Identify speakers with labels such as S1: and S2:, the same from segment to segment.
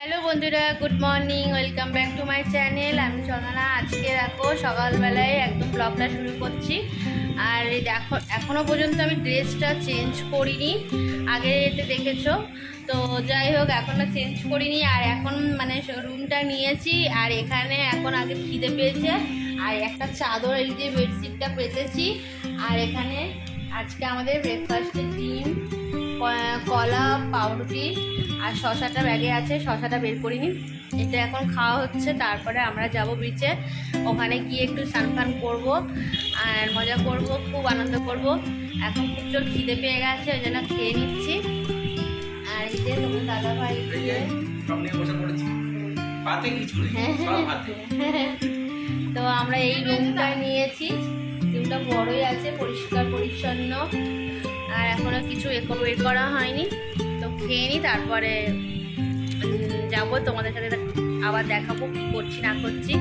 S1: Hello বন্ধুরা, good morning, welcome back to my channel. আমি চন্দনা। আজকে দেখো সকালবেলায় একদম ব্লগটা শুরু করছি। আর এই দেখো এখনও পর্যন্ত আমি ড্রেসটা চেঞ্জ করিনি, আগে এতে দেখেছো তো। যাই হোক, এখনও চেঞ্জ করিনি। আর এখন মানে রুমটা নিয়েছি। আর এখানে এখন আগে খিদে পেয়েছে, আর একটা চাদর এই যে বেডশিটটা পেতেছি। আর এখানে আজকে আমাদের ব্রেকফাস্টে ডিম, কলা, পাউরুটি আর শশাটা ব্যাগে আছে, শশাটা বের করিনি। এটা এখন খাওয়া হচ্ছে। তারপরে আমরা যাব বিচে, ওখানে গিয়ে একটু স্নান করবো আর মজা করব, খুব আনন্দ করব। এখন খুব জোর খিদে পেয়ে গেছে, ওই জন্য খেয়ে নিচ্ছি। আর এই যে তোমার দাদা ভাই তো আমরা এই রুমটা নিয়েছি। রুমটা বড়ই আছে, পরিষ্কার পরিচ্ছন্ন। আর এখনো কিছু বের করা হয়নি, তো খেয়ে নিই, তারপরে যাবো। তোমাদের সাথে আবার দেখাবো কি করছি না করছি।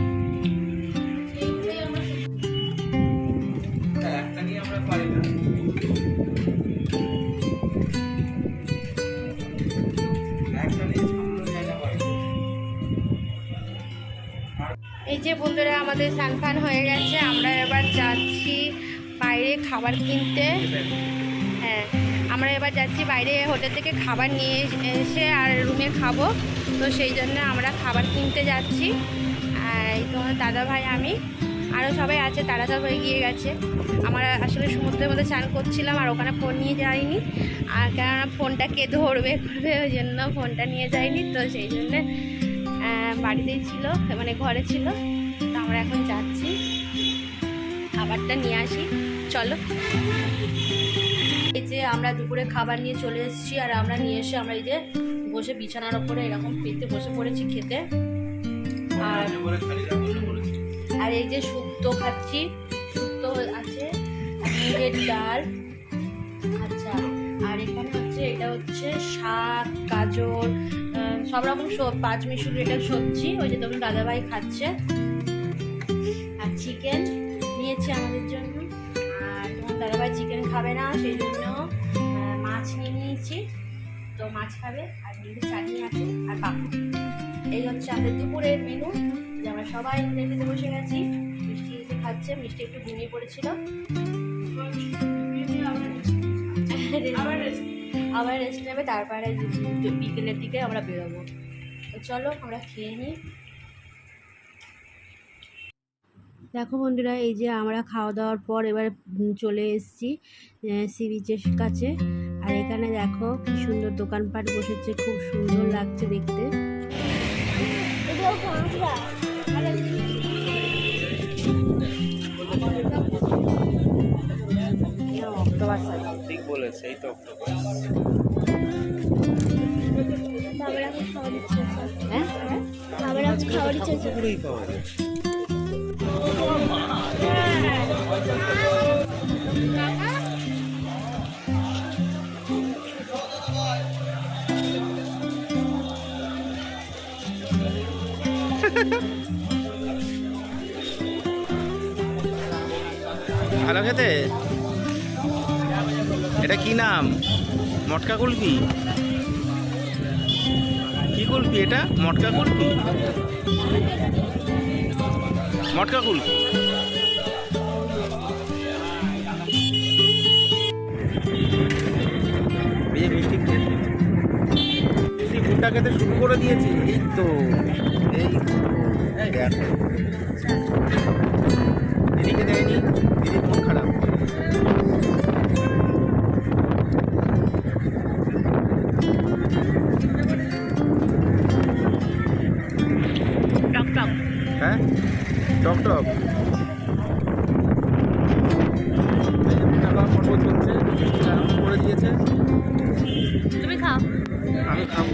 S1: এই যে বন্ধুরা, আমাদের স্নান হয়ে গেছে। আমরা এবার যাচ্ছি বাইরে খাবার কিনতে। হ্যাঁ, আমরা এবার যাচ্ছি বাইরে, হোটেল থেকে খাবার নিয়ে এসে আর রুমে খাবো। তো সেই জন্য আমরা খাবার কিনতে যাচ্ছি। আর এই তোমার দাদা ভাই, আমি, আরও সবাই আছে, তারা সব হয়ে গিয়ে গেছে। আমরা আসলে সমুদ্রের মধ্যে স্নান করছিলাম, আর ওখানে ফোন নিয়ে যাইনি। আর কেননা ফোনটা কে ধরবে করবে, ওই জন্য ফোনটা নিয়ে যাইনি। তো সেই জন্যে বাড়িতেই ছিল, মানে ঘরে ছিল। তো আমরা এখন যাচ্ছি, খাবারটা নিয়ে আসি, চলো। এই যে আমরা দুপুরে খাবার নিয়ে চলে এসেছি। আর আমরা নিয়ে এসে আমরা এই যে বসে বিছানার ওপরে এরকম পেতে বসে পড়েছি খেতে। আর এই যে শুক্তো খাচ্ছি, শুক্তো আছে, মুগের ডাল। আচ্ছা, আর এখানে হচ্ছে এটা হচ্ছে শাক, গাজর, সব রকম পাঁচ মিশুর এটা সবজি। ওই যে তোমার দাদাভাই খাচ্ছে। আর চিকেন নিয়েছি আমাদের জন্য। আর তোমার দাদাভাই চিকেন খাবে না, সেই জন্য মাছ নিয়ে নিয়েছি। তো মাছ খাবে। আর মিলে চাটনি আছে আর পাপড়। এই হচ্ছে আমাদের দুপুরের মেনু, যে আমরা সবাই মিলে খেতে বসে গেছি। মিষ্টি এসে খাচ্ছে, মিষ্টি একটু ঘুমিয়ে পড়েছিল, আবার রেস্ট নেবে। তারপরে বিকেলের দিকে আমরা বেরোবো। তো চলো আমরা খেয়ে নিই। দেখো বন্ধুরা, এই যে আমরা খাওয়া দাওয়ার পর এবার চলে এসেছি সি বিচের কাছে। আর এখানে দেখো কি সুন্দর দোকানপাট বসেছে, খুব সুন্দর লাগছে দেখতে।
S2: ঠিক বলেছে, এই তো ভালো খেতে। এটা কি নাম? মটকা কুলফি? কি কুলফি এটা? মটকা কুলফি? মটকা কুলফি। মিষ্টি ভুট্টা খেতে শুরু করে দিয়েছে। এই তো দেখো, দিদিকে দেয়নি, দিদির মন খারাপ। হ্যাঁ, টক টক। পর্ব চলছে, আরম্ভ করে দিয়েছে।
S1: তুমি খাও,
S2: আমি খাবো।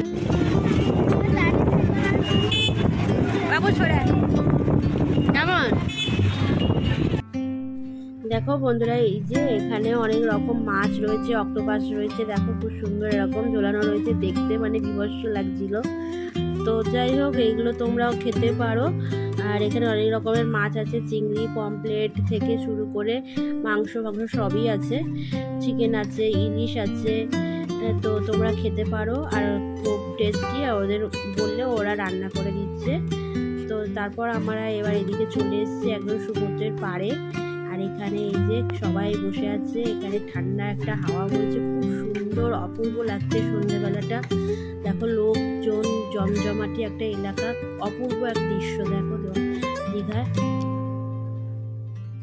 S1: বাবু সরে কেমন? দেখো বন্ধুরা, এই যে এখানে অনেক রকম মাছ রয়েছে, অক্টোপাস রয়েছে। দেখো খুব সুন্দর এরকম ঝোলানো রয়েছে, দেখতে মানে বিভৎস লাগছিল। তো যাই হোক, এইগুলো তোমরাও খেতে পারো। আর এখানে অনেক রকমের মাছ আছে, চিংড়ি, পমপ্লেট থেকে শুরু করে মাংস সবই আছে, চিকেন আছে, ইলিশ আছে। তো তোমরা খেতে পারো। আর খুব টেস্টি, আর ওদের বললে ওরা রান্না করে দিচ্ছে। তো তারপর আমরা এবার এদিকে চলে এসেছি একদম সমুদ্রের পাড়ে। আর এখানে এই যে সবাই বসে আছে, এখানে ঠান্ডা একটা হাওয়া বলছে, খুব সুন্দর অপূর্ব লাগছে সন্ধ্যেবেলাটা। দেখো লোকজন, জমজমাটি একটা এলাকা, অপূর্ব এক দৃশ্য দেখো দীঘায়।